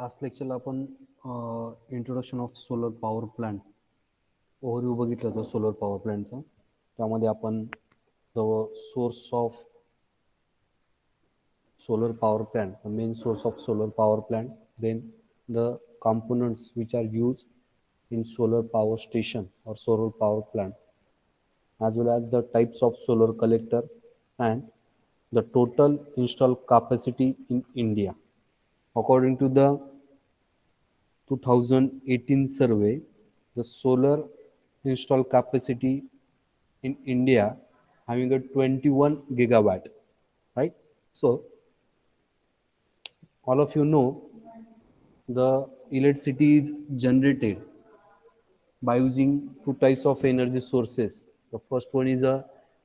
आज लेक्चरला आपण introduction of solar power plant overview बघितलं होतं सोलर पॉवर प्लांटचा. त्यामध्ये आपण the source of solar power plant, the main source of solar power plant, then the components which are used in solar power station or solar power plant, as well as the types of solar collector and the total installed capacity in India. According to the 2018 survey, the solar installed capacity in India having a 21 gigawatt, right? So all of you know the electricity is generated by using two types of energy sources. The first one is a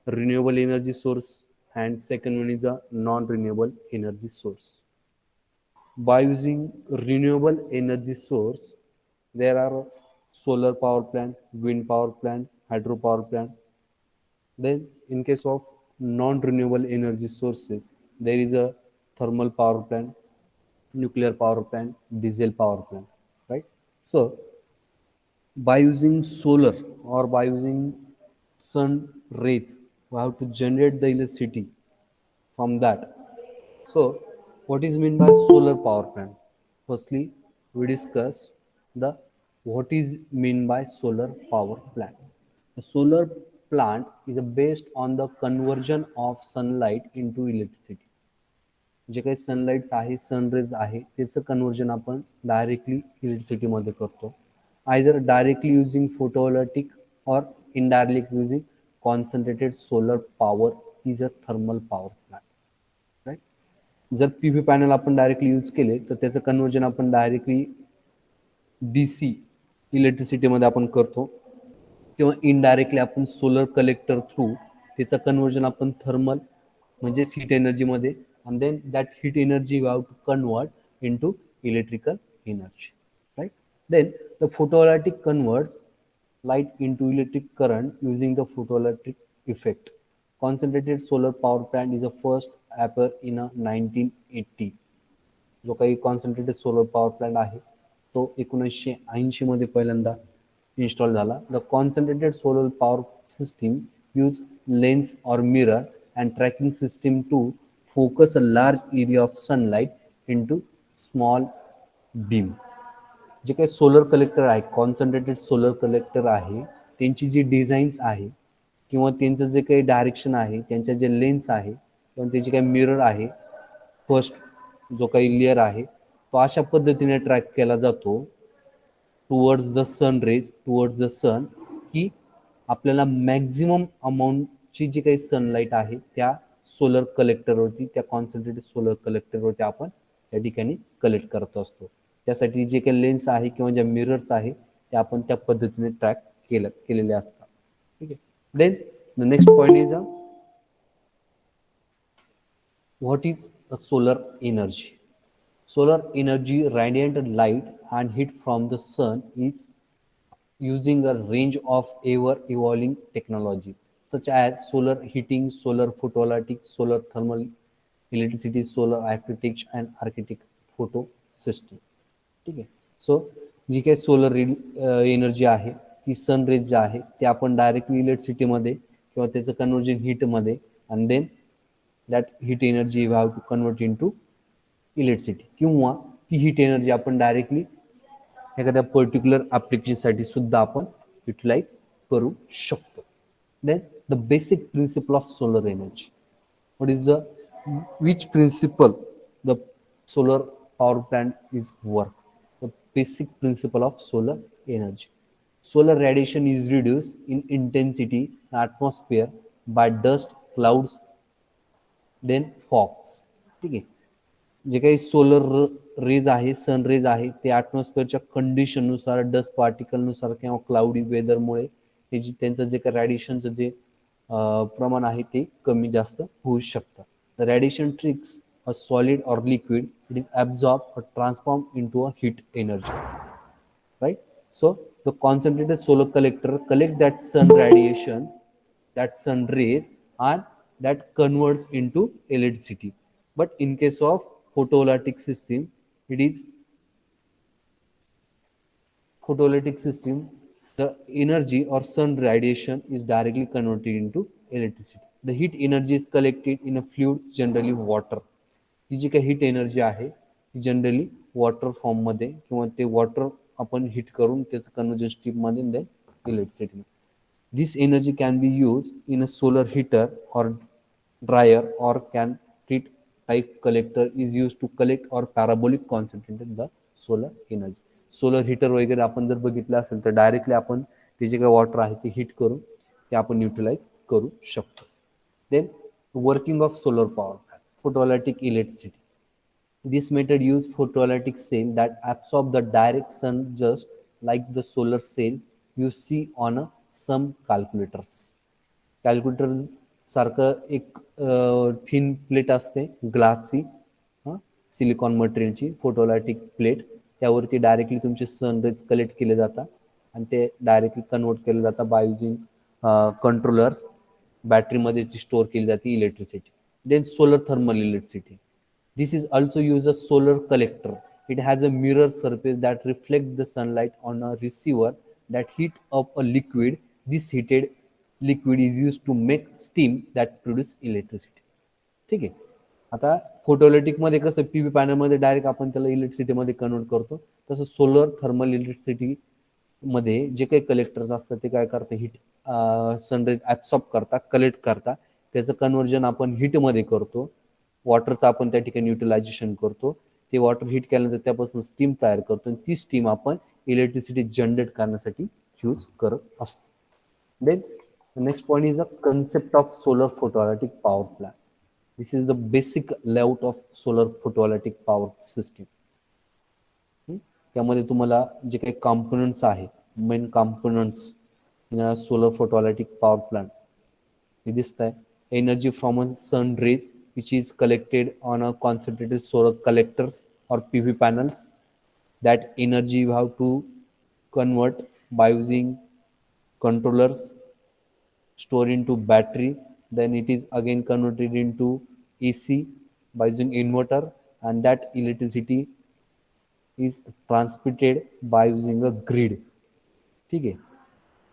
renewable energy source and second one is a non-renewable energy source. By using renewable energy source, there are solar power plant, wind power plant, hydro power plant. Then in case of non-renewable energy sources, there is a thermal power plant, nuclear power plant, diesel power plant, right? So by using solar or by using sun rays, we have to generate the electricity from that. So what is meant by solar power plant? Firstly, we discuss the what is mean by solar power plant. A solar plant is based on the conversion of sunlight into electricity. जे काही sunlights आहे, sun rays आहे, त्याचं conversion आपण directly इलेक्ट्रिसिटीमध्ये करतो. Either directly using photovoltaic और indirectly using concentrated solar power is a thermal power plant, right. जर पी व्ही पॅनल आपण डायरेक्टली यूज केले तर त्याचं कन्वर्जन आपण डायरेक्टली डी सी इलेक्ट्रिसिटीमध्ये आपण करतो, किंवा इनडायरेक्टली आपण सोलर कलेक्टर थ्रू त्याचं कन्वर्जन आपण थर्मल म्हणजेच heat एनर्जीमध्ये, and then that heat energy you have to convert into electrical energy, right? Then the photovoltaic converts light into electric current using the photoelectric effect. Concentrated solar power plant is the first appear in a 1980. जो काही concentrated solar power plant आहे तो 1980 मध्ये पहिल्यांदा install झाला. The concentrated solar power system use lens और mirror and tracking system to focus a large area of sunlight into small beam. जे काही सोलर कलेक्टर आहे, कॉन्सन्ट्रेटेड सोलर कलेक्टर आहे, त्यांची जी डिझाईन्स आहे किंवा त्यांचं जे काही डायरेक्शन आहे, त्यांच्या जे लेन्स आहे किंवा त्याचे काही मिरर आहे, फर्स्ट जो काही लेअर आहे तो अशा पद्धतीने ट्रॅक केला जातो towards the sun rays, towards the sun, की आपल्याला मॅक्झिमम अमाऊंटची जी काही सनलाईट आहे त्या सोलर कलेक्टरवरती, त्या कॉन्सन्ट्रेटेड सोलर कलेक्टरवरती आपण त्या ठिकाणी कलेक्ट करत असतो. त्यासाठी जे काही लेन्स आहे किंवा ज्या मिरर्स आहे त्या आपण त्या पद्धतीने ट्रॅक केलेले असतात. ठीक आहे. Then the next point is what is a solar energy. Solar energy, radiant light and heat from the sun, is using a range of ever-evolving technology such as solar heating, solar photovoltaic, solar thermal electricity, solar architecture and architect photo systems. ठीक आहे. So जी काही solar energy आहे ती sun rays जे आहे ते आपण directly इलेक्ट्रिसिटीमध्ये किंवा त्याचं कन्वर्जन हीटमध्ये, and then that heat energy you have to convert in to electricity, किंवा ती हीट एनर्जी आपण डायरेक्टली एखाद्या पर्टिक्युलर ॲप्लिकेशनसाठी सुद्धा आपण युटिलाइज करू शकतो. Then the basic principle of solar energy. What is the which principle the solar power plant is work. The basic principle of solar energy. Solar radiation is reduced in intensity in atmosphere by dust, clouds, then fogs. ठीक आहे. जे काही solar raise आहे, sun rays आहे, ते ॲटमॉस्फिअरच्या कंडिशननुसार, dust पार्टिकलनुसार किंवा cloudy वेदरमुळे हे जे त्यांचं जे काही रॅडिएशनचं जे प्रमाण आहे ते कमी जास्त होऊ शकतं. The radiation tricks a solid or liquid, it is absorb और transform into a heat energy, right? So the concentrated solar collector collect that sun radiation, that sun rays, and that converts into electricity. But in case of photovoltaic system, it is photovoltaic system, the energy or sun radiation is directly converted into electricity. The heat energy is collected in a fluid, generally water. ती जी काही heat energy आहे ती generally water फॉर्ममध्ये किंवा ते water आपण heat करून त्याचं कन्वर्जन स्टीममध्ये then electricity. This energy can be used in a solar heater or dryer or can treat type collector is used to collect or parabolic concentrated the solar energy. Solar heater वगैरे आपण जर बघितलं असेल तर directly आपण ते जे काही वॉटर आहे ते हीट करून ते आपण न्यूट्रलाइज करू शकतो. Then working of solar power photovoltaic electricity. This method uses photovoltaic cell that absorb the direct sun just like the solar cell you see on a some calculators. Calculator सारखं एक thin plate असते ग्लासची, silicon मटेरियलची photovoltaic plate, त्यावरती directly तुमचे sun rays collect केले जातात आणि ते डायरेक्टली कन्वर्ट केले जातात बाय युजिंग कंट्रोलर्स. बॅटरीमध्ये ती स्टोअर केली जाते electricity. Then solar thermal electricity. This is also use a solar collector. It has a mirror surface that reflects the sunlight on a receiver that heat up a liquid. This heated liquid is used to make steam that produce electricity. ठीक आहे. आता फोटोवॉल्टिकमध्ये कसं PV पॅनलमध्ये direct आपण त्याला इलेक्ट्रिसिटीमध्ये convert करतो, तसं solar thermal electricity मध्ये जे काही कलेक्टर्स असतात ते काय करतात, हीट सनरेज ॲब्सॉर्ब करतात, कलेक्ट करतात, त्याचं कन्वर्जन आपण हीटमध्ये करतो. वॉटरचं आपण त्या ठिकाणी युटिलायझेशन करतो. ते वॉटर हीट केल्यानंतर त्यापासून स्टीम तयार करतो आणि ती स्टीम आपण इलेक्ट्रिसिटी जनरेट करण्यासाठी यूज करत असतो. Then next point is the concept of solar photovoltaic power plant. This is the basic layout of solar photovoltaic power system. त्यामध्ये तुम्हाला जे काही कॉम्पोनंट्स आहेत, main components in solar photovoltaic power plant हे दिसत आहे. Energy from a sun rays which is collected on a concentrated solar collectors or PV panels. That energy you have to convert by using controllers, store into battery, then it is again converted into AC by using inverter, and that electricity is transmitted by using a grid. ठीक आहे.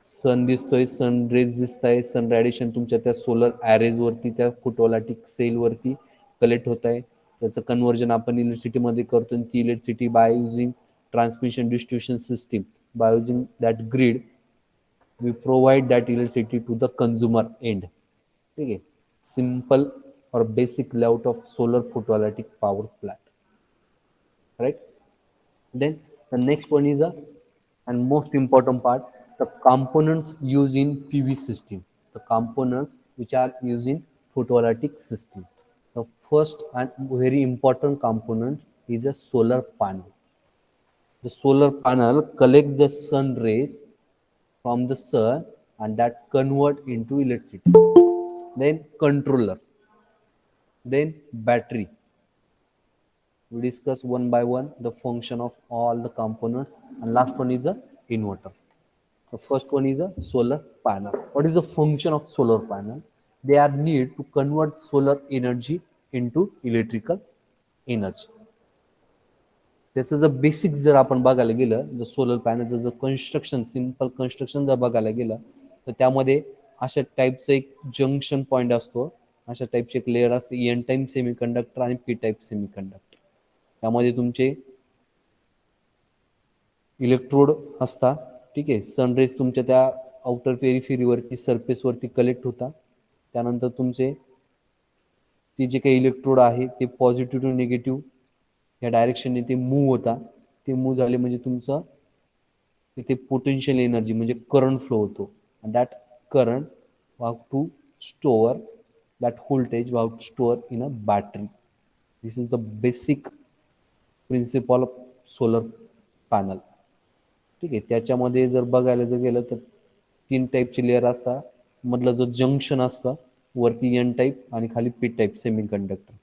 सन दिसतोय, sun rays दिसत आहे, सन radiation तुमच्या त्या solar ॲरेजवरती त्या photovoltaic सेलवरती collect होत आहे. त्याचं कन्वर्जन आपण इलेक्ट्रिसिटीमध्ये करतो आणि ती electricity by using transmission distribution system, by using that grid we provide that electricity to the consumer end. ठीक आहे. सिम्पल और basic layout of solar photovoltaic power plant. Right. Then the next one is a and most important part, the components used in PV system. The components which are used in photovoltaic system. The first and very important component is a solar panel. The solar panel collects the sun rays from the sun and that convert into electricity. Then controller. Then battery. We discuss one by one the function of all the components, and last one is a inverter. The first one is a solar panel. What is the function of solar panel? They are need to convert solar energy into electrical energy. त्याचं जर basic जर आपण बघायला गेलं, जर solar पॅनलचं जर construction, simple construction जर बघायला गेलं तर त्यामध्ये अशा टाईपचं एक जंक्शन पॉईंट असतो, अशा टाईपचे एक लेअर असते, एन टाईप सेमीकंडक्टर आणि पी टाईप सेमीकंडक्टर. त्यामध्ये तुमचे इलेक्ट्रोड असतात. ठीक आहे. सनरेज तुमच्या त्या आउटर पेरिफेरीवरती सरफेसवरती कलेक्ट होतात. त्यानंतर तुमचे ते जे काही इलेक्ट्रोड आहे ते पॉझिटिव्ह टू निगेटिव्ह या डायरेक्शनने ते मूव्ह होतात. ते मूव्ह झाले म्हणजे तुमचं तिथे पोटेन्शियल एनर्जी म्हणजे करंट फ्लो होतो. आणि that current have to store that voltage have to store in a battery. This is the basic principle of solar panel. ठीक आहे. त्याच्यामध्ये जर बघायला जर गेलं तर 3 टाईपचे लेअर असतात. मधलं जो जंक्शन असतं वरती एन टाईप आणि खाली पी टाईप सेमीकंडक्टर.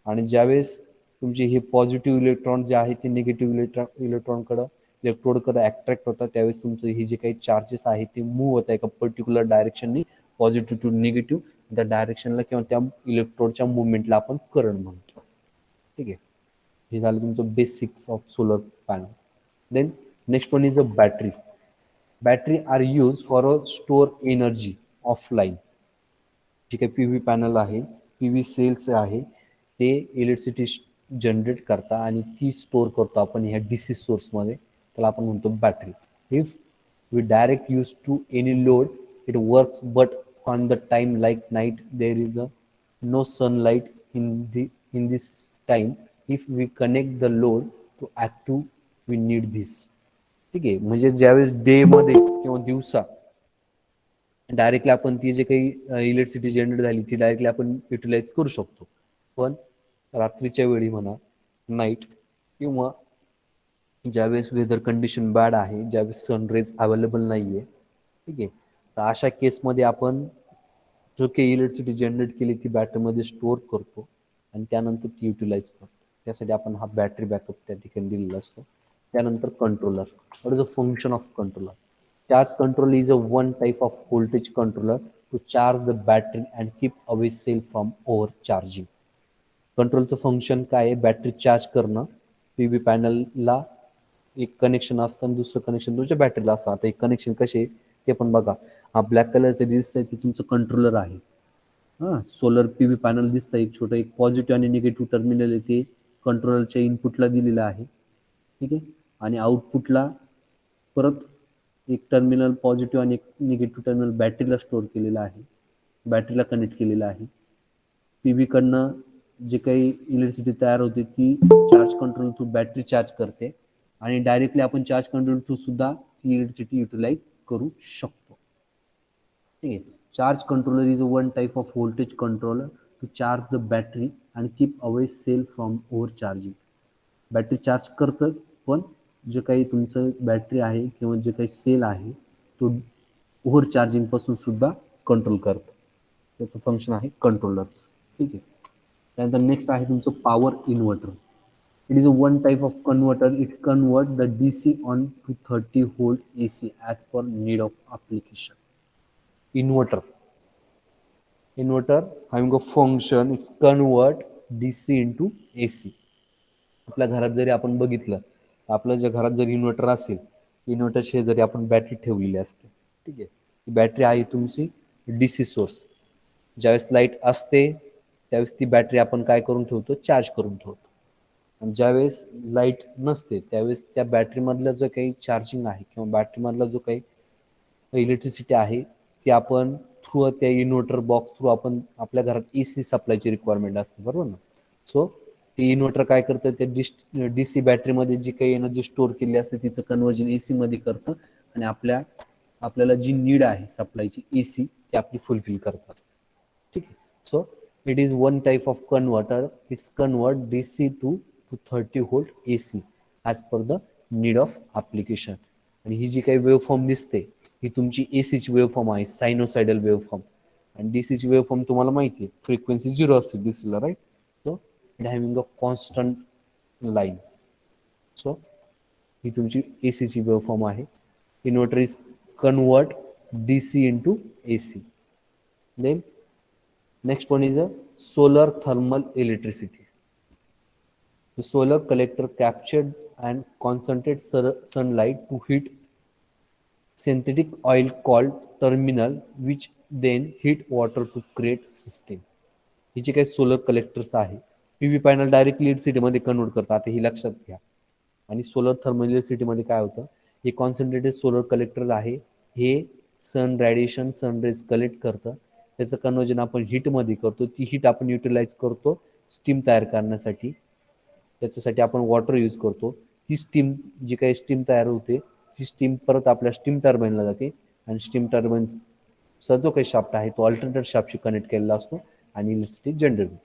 आणि ज्यावेळेस तुमचे हे पॉझिटिव्ह इलेक्ट्रॉन जे आहे ते निगेटिव्ह इलेक्ट्रोडकडे अट्रॅक्ट होतात, त्यावेळेस तुमचं हे जे काही चार्जेस आहेत ते मूव्ह होत आहे एका पर्टिक्युलर डायरेक्शननी, पॉझिटिव्ह टू निगेटिव्ह. त्या डायरेक्शनला किंवा त्या इलेक्ट्रोडच्या मुवमेंटला आपण करंट म्हणतो. ठीक आहे. हे झालं तुमचं basics of solar panel. Then Next one is a battery. Battery are used for a store energy offline. जे काही पी व्ही पॅनल आहे, पी व्ही सेल्स आहे, ते इलेक्ट्रिसिटी जनरेट करता आणि ती स्टोअर करतो आपण ह्या डी सी सोर्समध्ये. त्याला आपण म्हणतो battery. If we direct use to any load it works, but on the time like night there is a no sunlight in this time. If we connect the load to active we need this. ठीक आहे. म्हणजे ज्यावेळेस day मध्ये किंवा दिवसा directly आपण ती जे काही इलेक्ट्रिसिटी जनरेट झाली ती डायरेक्टली आपण युटिलाइज करू शकतो. पण रात्रीच्या वेळी म्हणा, नाईट, किंवा ज्यावेळेस वेदर कंडिशन बॅड आहे, ज्यावेळेस सनरेज अवेलेबल नाही आहे, ठीक आहे, तर अशा केसमध्ये आपण जो काही इलेक्ट्रिसिटी जनरेट केली ती बॅटरीमध्ये स्टोअर करतो आणि त्यानंतर ती युटिलाइज करतो. त्यासाठी आपण हा बॅटरी बॅकअप त्या ठिकाणी दिलेला असतो. त्यानंतर controller. What is the function of controller? Charge control is a one type of voltage controller to charge the battery and keep away cell from overcharging. कंट्रोलचं फंक्शन काय आहे? बॅटरी चार्ज करणं. P V पॅनलला एक connection असतं आणि दुसरं connection तुमच्या बॅटरीला असतं. आता एक कनेक्शन कसे ते पण बघा. हा ब्लॅक कलरचं दिसतंय ते तुमचं कंट्रोलर आहे. हां, सोलर पी व्ही पॅनल दिसतं, एक छोटं एक पॉझिटिव्ह आणि निगेटिव्ह टर्मिनल आहे ते कंट्रोलरच्या इनपुटला दिलेलं आहे. ठीक आहे. आणि आउटपुटला परत एक टर्मिनल पॉझिटिव्ह आणि एक निगेटिव्ह टर्मिनल बॅटरीला स्टोअर केलेला आहे, बॅटरीला कनेक्ट केलेला आहे. पी व्हीकडनं जे काही इलेक्ट्रिसिटी तयार होते ती charge control through battery charge करते आणि डायरेक्टली आपण चार्ज कंट्रोल थ्रू सुद्धा ती इलेक्ट्रिसिटी युटिलाइज करू शकतो. ठीक आहे. Charge controller is one type of voltage controller to charge the battery and keep away cell from over charging. Battery charge करतं, पण जे काही तुमचं बॅटरी आहे किंवा जे काही सेल आहे तो ओव्हर चार्जिंगपासून सुद्धा कंट्रोल करतं. त्याचं फंक्शन आहे कंट्रोलरचं. ठीक आहे. त्यानंतर नेक्स्ट आहे तुमचं power inverter. It is a one type of converter. It convert the DC on to 30 volt AC as per need of application. Inverter. Inverter having a function, it's convert DC into AC. आपल्या घरात जरी आपण बघितलं, आपल्या ज्या घरात जर inverter असेल, इन्व्हर्टर शेजारी आपण बॅटरी ठेवलेली असते. ठीक आहे. ती बॅटरी आहे तुमची DC सोर्स. ज्यावेळेस लाईट असते त्यावेळेस ती बॅटरी आपण काय करून ठेवतो? चार्ज करून ठेवतो. आणि ज्यावेळेस लाईट नसते त्यावेळेस त्या बॅटरीमधलं जो काही चार्जिंग आहे किंवा बॅटरीमधला जो काही इलेक्ट्रिसिटी आहे ती आपण थ्रू त्या इन्व्हर्टर बॉक्स थ्रू आपण आपल्या घरात AC सप्लायची रिक्वायरमेंट असते, बरोबर ना? सो ते इन्व्हर्टर काय करतं, त्या DC बॅटरीमध्ये जी काही एनर्जी स्टोअर केली असते तिचं कन्व्हर्जन AC मध्ये करतं आणि आपल्याला जी नीड आहे सप्लायची AC ती आपली फुलफिल करत असते. ठीक आहे. So it is one type of converter. It's convert DC to 30 volt AC as per the need of application. आणि ही जी काही वेव्हफॉर्म दिसते ही तुमची ACची वेव्हफॉर्म आहे, सायनोसायडल वेव्हफॉर्म. आणि DCची वेव्हफॉर्म तुम्हाला माहिती आहे, फ्रिक्वेन्सी 0 असते DCला, right? So it having a constant line. So ही तुमची ACची वेव्हफॉर्म आहे. Inverter is convert DC into AC. Then next one is a solar thermal electricity. The solar collector captured and concentrate sunlight to heat synthetic oil called terminal, which then heat water to create system. ही जी काही solar collectors आहे, PV panel directly इलेक्ट्रिसिटीमध्ये convert करतात. आता ही लक्षात घ्या. आणि solar thermal इलेक्ट्रिसिटीमध्ये काय होतं? हे कॉन्सन्ट्रेटेड सोलर कलेक्टर आहे. हे सन रेडिएशन, सनरेज कलेक्ट करतं. त्याचं कन्वर्जन आपण हीटमध्ये करतो. ती हीट आपण युटिलाइज करतो स्टीम तयार करण्यासाठी. त्याच्यासाठी आपण वॉटर यूज करतो. ती स्टीम, जी काही स्टीम तयार होते ती स्टीम परत आपल्या स्टीम टर्बाईनला जाते आणि स्टीम टर्बाईनचा जो काही शाफ्ट आहे तो अल्टरनेटर शाफ्टशी कनेक्ट केलेला असतो आणि इलेक्ट्रिसिटी जनरेट होते.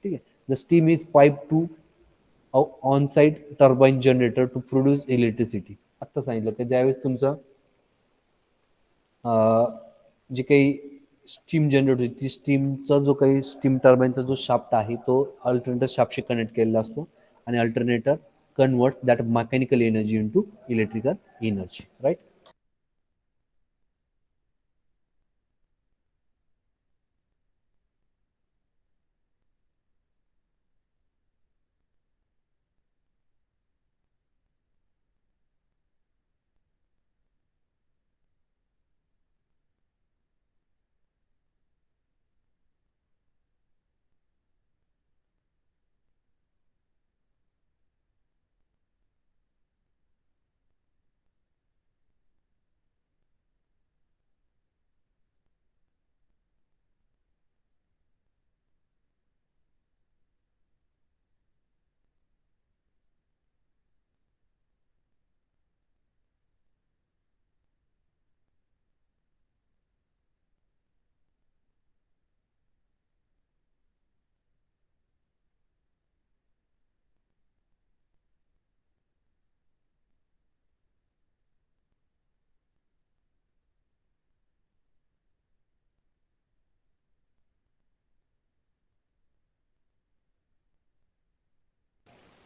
ठीक आहे. The steam is pipe to on site turbine generator to produce electricity. आत्ता सांगितलं की ज्यावेळेस तुमचं जी काही स्टीम जनरेट होती ती स्टीमचा जो काही स्टीम टर्बाईनचा जो शाफ्ट आहे तो अल्टरनेटर शाफ्टशी कनेक्ट केलेला असतो आणि alternator converts that mechanical energy into electrical energy, right?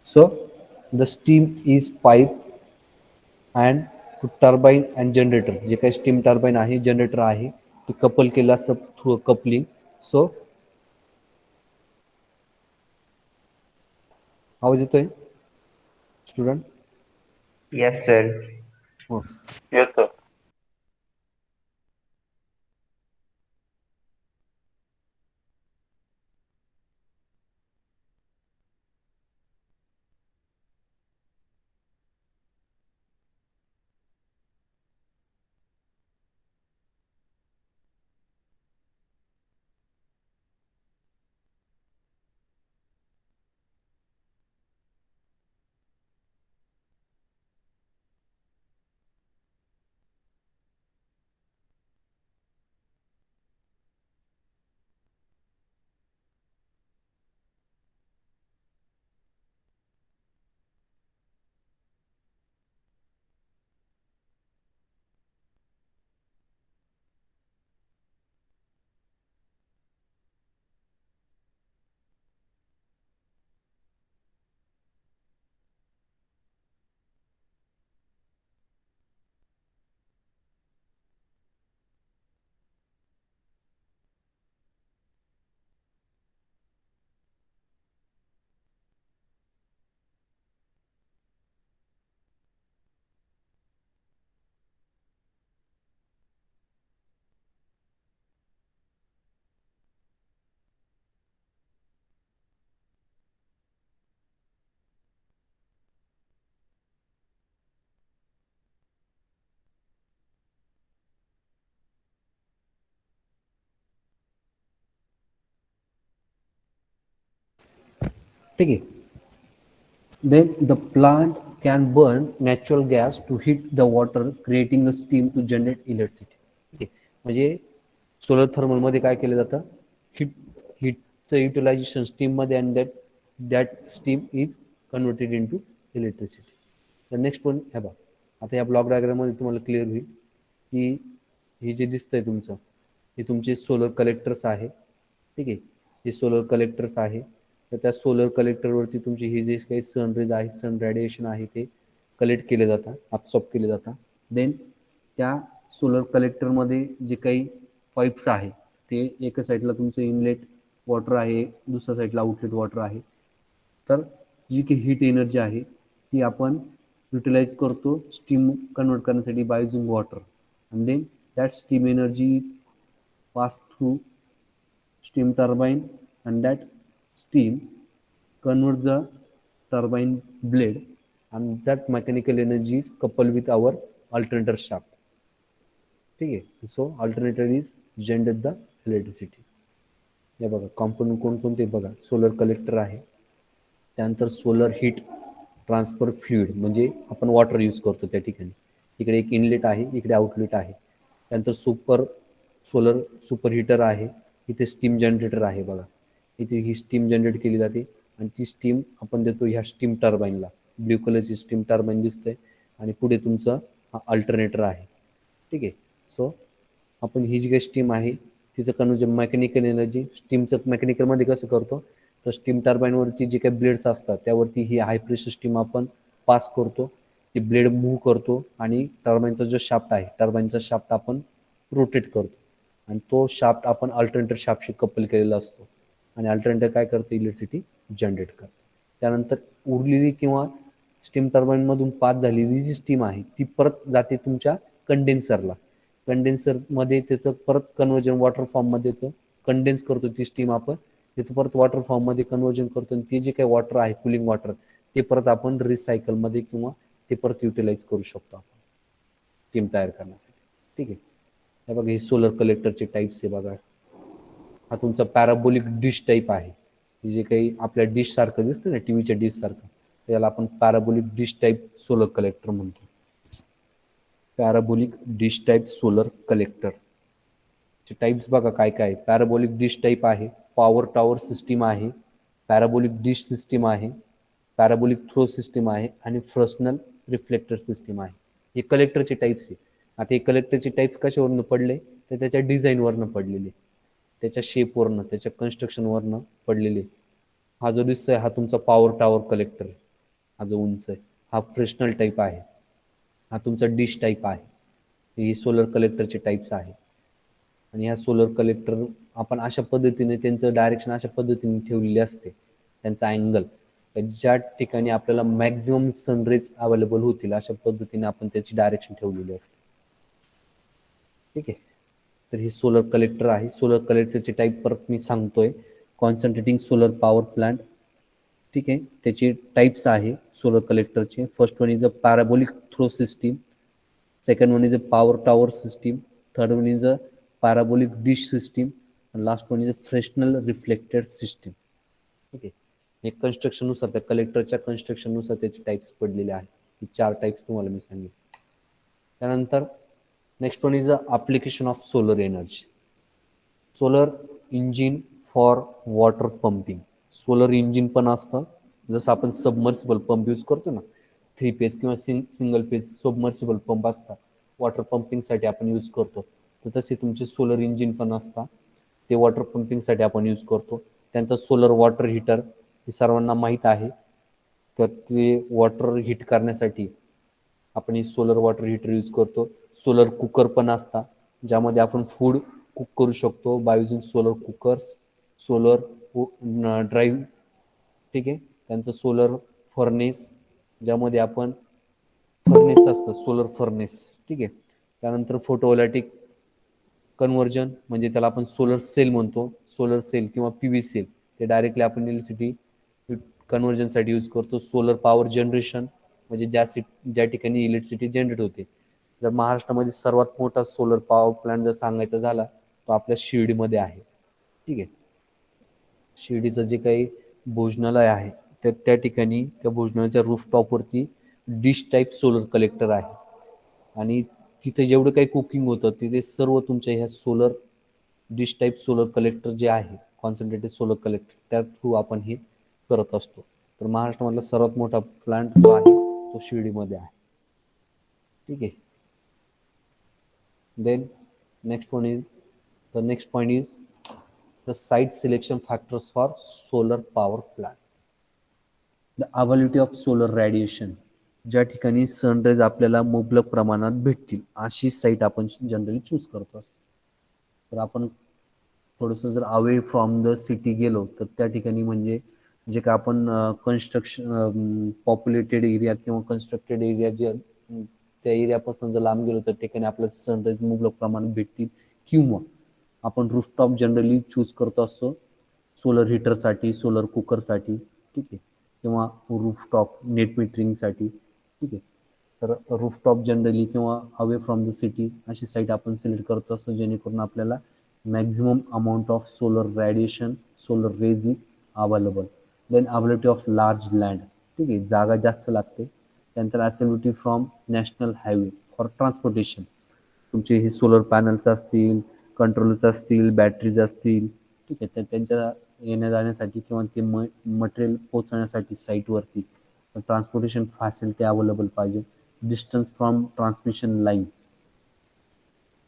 So the steam is pipe and turbine and generator, जे काही स्टीम टर्बाईन आहे, जनरेटर आहे, ते कपल केलं असतं थ्रू कपलिंग. सो आवाज येतोय स्टुडंट? Yes, sir. हो. Yes, sir. ठीक आहे. Then the plant can burn natural gas to heat the water, creating a steam to generate electricity. ठीक आहे. म्हणजे सोलर थर्मल मध्ये काय केलं जातं, हीटचं युटिलायझेशन स्टीम मध्ये, and that steam is converted in to electricity. The next one हे बघा, आता या ब्लॉक डायग्राम मध्ये तुम्हाला क्लिअर होईल की हे जे दिसतंय तुमचं, हे तुमचे सोलर कलेक्टर्स आहे. ठीक आहे, हे सोलर कलेक्टर्स आहे. तर त्या सोलर कलेक्टरवरती तुमची हे जे काही सन रेज आहे, सन रेडिएशन आहे, ते कलेक्ट केले जातात, अब्सॉर्ब केले जातात. देन त्या सोलर कलेक्टरमध्ये जे काही पाईप्स आहे, ते एका साईडला तुमचं इनलेट वॉटर आहे, दुसऱ्या साईडला आउटलेट वॉटर आहे. तर जी काही हीट एनर्जी आहे ती आपण युटिलाइज करतो स्टीम कन्वर्ट करण्यासाठी by using water, and then that steam energy is pass through steam turbine, and that steam converts the turbine blade, and that mechanical energy is coupled with our alternator shaft. ठीक आहे. So alternator is generate the electricity. हे बघा component कोणकोणते बघा, solar collector आहे, त्यानंतर solar heat transfer fluid, म्हणजे आपण वॉटर यूज करतो त्या ठिकाणी, इकडे एक इनलेट आहे, इकडे आउटलेट आहे. त्यानंतर सोलर सुपर हीटर आहे, इथे स्टीम जनरेटर आहे बघा, इथे ही स्टीम जनरेट केली जाते आणि ती स्टीम आपण देतो ह्या स्टीम टर्बाईनला. ब्ल्यू कलरची स्टीम टर्बाईन दिसते आणि पुढे तुमचं हा अल्टरनेटर आहे. ठीक आहे. सो आपण ही जी काही स्टीम आहे तिचं कन्वर्जन मेकॅनिकल एनर्जी, स्टीमचं मेकॅनिकलमध्ये कसं करतो, तर स्टीम टर्बाईनवरती जे काही ब्लेड्स असतात त्यावरती ही हाय प्रेशर स्टीम आपण पास करतो, ती ब्लेड मूव्ह करतो आणि टर्बाईनचा जो शाफ्ट आहे, टर्बाईनचा शाफ्ट आपण रोटेट करतो आणि तो शाफ्ट आपण अल्टरनेटर शाफ्टशी कपल केलेला असतो आणि अल्टरनेटर काय करतं, इलेक्ट्रिसिटी जनरेट करतं. त्यानंतर उरलेली किंवा स्टीम टर्बाईनमधून पास झालेली जी स्टीम आहे ती परत जाते तुमच्या कंडेन्सरला. कंडेन्सरमध्ये त्याचं परत कन्वर्जन वॉटर फॉर्ममध्ये येतं, कंडेन्स करतो ती स्टीम आपण, त्याचं परत वॉटर फॉर्ममध्ये कन्वर्जन करतो आणि ते जे काही वॉटर आहे, कुलिंग वॉटर, ते परत आपण रिसायकलमध्ये किंवा ते परत युटिलाइज करू शकतो आपण स्टीम तयार करण्यासाठी. ठीक आहे. हे बघा, हे सोलर कलेक्टरचे टाईप्स आहे बघा. हा तुमचा पॅराबोलिक डिश टाईप आहे, जे काही आपल्या डिश सारखं दिसतं ना, टीव्हीच्या डिश सारखं, त्याला आपण parabolic dish type solar collector म्हणतो. Parabolic dish type solar collector चे टाईप्स बघा काय काय. पॅराबोलिक डिश टाईप आहे, पॉवर टॉवर सिस्टीम आहे, पॅराबोलिक डिश सिस्टीम आहे, पॅराबोलिक थ्रो सिस्टीम आहे आणि फ्रस्नल रिफ्लेक्टर सिस्टीम आहे. हे कलेक्टरचे टाईप्स आहे. आता हे कलेक्टरचे टाईप्स कशावरनं पडले, तर त्याच्या डिझाईनवरनं पडलेले, त्याच्या शेपवरनं, त्याच्या कन्स्ट्रक्शनवरनं पडलेले. हा जो दिसतोय हा तुमचा पॉवर टॉवर कलेक्टर. हा जो उंच आहे हा फ्रेशनल टाईप आहे, हा तुमचा डिश टाईप आहे. ही सोलर कलेक्टरचे टाईप्स आहे. आणि ह्या सोलर कलेक्टर आपण अशा पद्धतीने त्यांचं डायरेक्शन अशा पद्धतीने ठेवलेली असते, त्यांचा अँगल ज्या ठिकाणी आपल्याला मॅक्झिमम सनरेज अवेलेबल होतील अशा पद्धतीने आपण त्याची डायरेक्शन ठेवलेली असते. ठीक आहे. तर हे सोलर कलेक्टर आहे. सोलर कलेक्टरचे टाईप परत मी सांगतोय. Concentrating solar power plant. ठीक आहे. त्याचे टाईप्स आहे सोलर कलेक्टरचे. First one is a parabolic trough system. Second one is a power tower system. Third one is a parabolic dish system. Last one is a Fresnel reflected system. ठीक आहे. हे कन्स्ट्रक्शननुसार त्या कलेक्टरच्या कन्स्ट्रक्शननुसार त्याचे टाईप्स पडलेले आहेत. ही 4 types तुम्हाला मी सांगितले. त्यानंतर next one is a application of solar energy. Solar engine for water pumping. Solar engine पण असतं, जसं आपण सबमर्सिबल पंप यूज करतो ना, 3 फेज किंवा सिंगल फेज सबमर्सिबल पंप असतात, वॉटर पंपिंगसाठी आपण यूज करतो. तर तसे तुमचे सोलर इंजिन पण असतात, ते वॉटर पंपिंगसाठी आपण यूज करतो. त्यानंतर सोलर वॉटर हीटर हे सर्वांना माहीत आहे. तर ते वॉटर हीट करण्यासाठी आपण ही सोलर वॉटर हीटर यूज करतो. सोलर कुकर पण असतात, ज्यामध्ये आपण फूड कुक करू शकतो by using solar cookers. Solar drive. ठीक आहे. त्यांचं सोलर फर्नेस, ज्यामध्ये आपण फर्नेस असतं सोलर फर्नेस. ठीक आहे. त्यानंतर फोटोवोल्टाईक कन्व्हर्जन, म्हणजे त्याला आपण सोलर सेल म्हणतो. सोलर सेल किंवा पी व्ही सेल ते डायरेक्टली आपण इलेक्ट्रिसिटी कन्व्हर्जनसाठी यूज करतो. सोलर पॉवर जनरेशन, म्हणजे ज्या ठिकाणी इलेक्ट्रिसिटी जनरेट होते. जर महाराष्ट्रामध्ये सर्वात मोठा सोलर पॉवर प्लांट जर सांगायचा झाला तो आपल्या शिर्डीमध्ये आहे. ठीक आहे. शिर्डीचं जे काही भोजनालय आहे तर त्या ठिकाणी त्या भोजनालयाच्या रूफटॉपवरती डिश टाईप सोलर कलेक्टर आहे. आणि तिथे जेवढं काही कुकिंग होतं तिथे सर्व तुमच्या ह्या solar dish type solar collector जे आहे, कॉन्सन्ट्रेटेड सोलर कलेक्टर, त्या थ्रू आपण हे करत असतो. तर महाराष्ट्रामधला सर्वात मोठा प्लांट जो आहे तो शिर्डीमध्ये आहे. ठीक आहे. Then next one is the next point is the site selection factors for solar power plant. The availability of solar radiation. ज्या ठिकाणी सनराईज आपल्याला मुबलक प्रमाणात भेटतील अशी साईट आपण जनरली चूज करतो. तर आपण थोडंसं जर अवे फ्रॉम द सिटी गेलो तर त्या ठिकाणी म्हणजे जे काय आपण कन्स्ट्रक्शन पॉप्युलेटेड एरिया किंवा कन्स्ट्रक्टेड एरिया जे त्या एरियापासून जर लांब गेलो तर ठिकाणी आपल्याला सनराईज मुबलक प्रमाणात भेटतील. किंवा आपण रूफटॉप जनरली चूज करतो असतो सोलर हीटरसाठी, सोलर कुकरसाठी. ठीक आहे. किंवा रूफटॉप नेट मीटरिंगसाठी. ठीक आहे. तर रूफटॉप जनरली किंवा अवे फ्रॉम द सिटी अशी साईट आपण सिलेक्ट करतो असतो, जेणेकरून आपल्याला maximum amount of solar radiation, solar rays is available. Then availability of large land. ठीक आहे. जागा जास्त लागते. त्यानंतर accessibility from national highway for transportation. तुमचे हे सोलर पॅनल्स असतील, कंट्रोलर्स असतील, बॅटरीज असतील. ठीक आहे. तर त्यांच्या येण्या जाण्यासाठी किंवा ते मटेरियल पोहोचवण्यासाठी साईटवरती ट्रान्सपोर्टेशन फॅसिलिटी अवेलेबल पाहिजे. Distance from transmission line.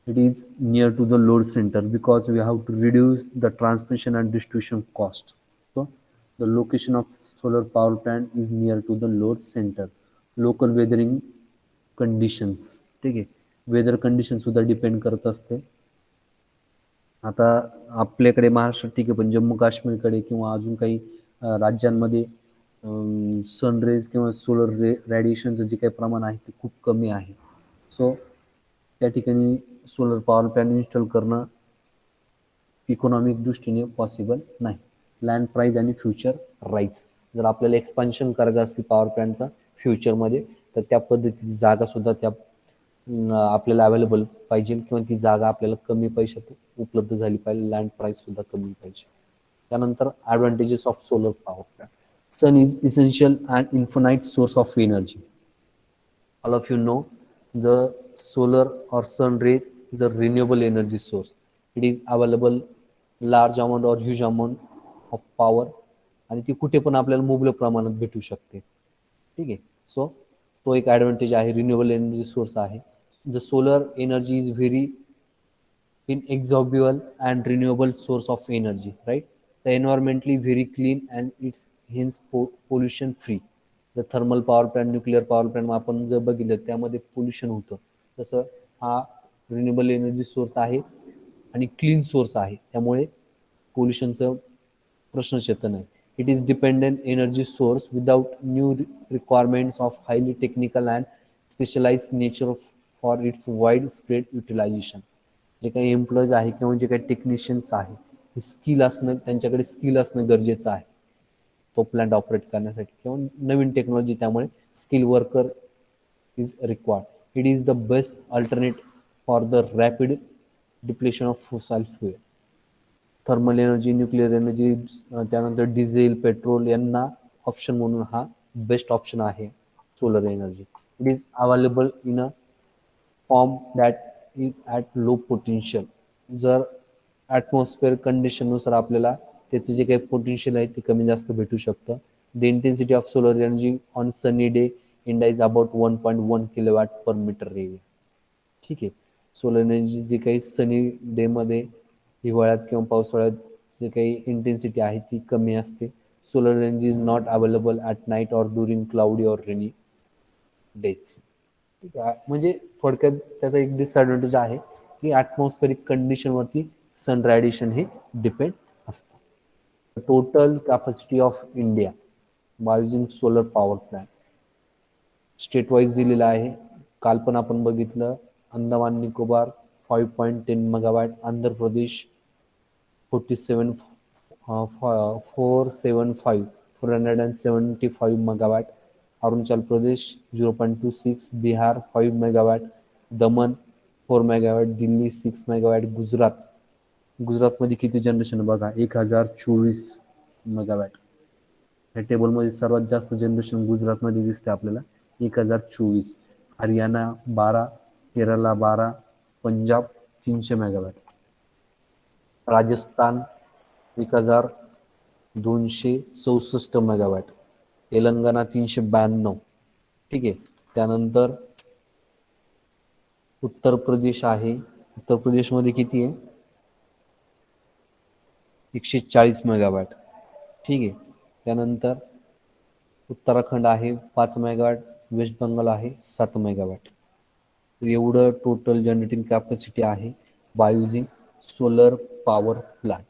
It is near to the load center because we have to reduce the transmission and distribution cost. So the location of solar power plant is near to the load center. Local weathering conditions. ठीक आहे. Weather condition सुद्धा depend करत असते. आता आपल्याकडे महाराष्ट्रात ठीक आहे, पण जम्मू काश्मीरकडे किंवा अजून काही राज्यांमध्ये सनरेज किंवा सोलर रेडिएशनचं जे काही प्रमाण आहे ते खूप कमी आहे. सो त्या ठिकाणी सोलर पॉवर प्लॅन्ट इन्स्टॉल करणं इकॉनॉमिक दृष्टीने पॉसिबल नाही. लँड प्राईज आणि फ्युचर राईट्स. जर आपल्याला एक्सपान्शन करायचं असेल पॉवर प्लॅन्टचा फ्युचरमध्ये तर त्या पद्धतीची जागासुद्धा त्या आपल्याला अवेलेबल पाहिजे किंवा ती जागा आपल्याला कमी पैशात उपलब्ध झाली पाहिजे. लँड प्राईससुद्धा कमी पाहिजे. त्यानंतर advantages of solar power plant. Sun is essential and infinite source of energy. All of you know the solar or sun rays is a renewable energy source. It is available large amount or huge amount of power आणि ती कुठे पण आपल्याला मुबलक प्रमाणात भेटू शकते. ठीक आहे. सो तो एक ॲडव्हान्टेज आहे. रिन्युएबल एनर्जी सोर्स आहे. The solar energy is very inexhaustible and renewable source of energy, right? The environmentally very clean and it's hence pollution free. The thermal power plant, nuclear power plant आपण जर बघितलं त्यामध्ये pollution होतं. तसं हा renewable energy source आहे आणि clean source आहे, त्यामुळे पोल्युशनचं प्रश्नच येत नाही. It is dependent energy source without new requirements of highly technical and specialise nature for its wide spread utilisation. जे काही एम्प्लॉईज आहे किंवा जे काही टेक्निशियन्स आहे, हे स्किल असणं, त्यांच्याकडे स्किल असणं गरजेचं आहे तो प्लांट ऑपरेट करण्यासाठी, किंवा नवीन टेक्नॉलॉजी, त्यामुळे skill worker is required. It is the best alternate for the rapid depletion of fossil fuel. Thermal energy, nuclear energy, त्यानंतर डिझेल, पेट्रोल यांना ऑप्शन म्हणून हा बेस्ट ऑप्शन आहे solar energy. It is available in a form that is at low potential. जर atmosphere कंडिशननुसार आपल्याला त्याचे जे काही पोटेन्शियल आहे ते कमी जास्त भेटू शकतं. The intensity of solar energy on sunny day India is about 1.1 kilowatt per metre area. ठीक आहे. सोलर एनर्जी जे काही सनी डेमध्ये, हिवाळ्यात किंवा पावसाळ्यात जे काही इंटेन्सिटी आहे ती कमी असते. Solar energy is not available at night or during cloudy or rainy days. ठीक आहे. म्हणजे थोडक्यात त्याचा एक डिसएडव्हान्टेज आहे की ॲटमॉस्फेरिक कंडिशनवरती सन रॅडिएशन हे डिपेंड असतं. Total capacity of India by using solar power plant state wise दिलेलं आहे. काल पण आपण बघितलं, Andaman Nicobar 5.10 megawatt, Andhra Pradesh 47 475 475 megawatt, Arunachal Pradesh 0.26, Bihar 5 megawatt, दमन 4 मेगावॅट, दिल्ली 6 मेगावॅट, गुजरातमध्ये किती जनरेशन बघा, 1024 मेगावॅट. या टेबलमध्ये सर्वात जास्त जनरेशन गुजरातमध्ये दिसते आपल्याला, 1024. Haryana 12, Kerala 12, Punjab 300 megawatt, Rajasthan 1264 megawatt, Telangana 392. ठीक आहे. त्यानंतर उत्तर प्रदेश आहे. उत्तर प्रदेशमध्ये किती आहे, 140 मेगावॅट. ठीक आहे. त्यानंतर उत्तराखंड आहे 5 मेगावॅट, वेस्ट बंगाल आहे 7 मेगावॅट. एवढं टोटल जनरेटिंग कॅपॅसिटी आहे by using solar power plant.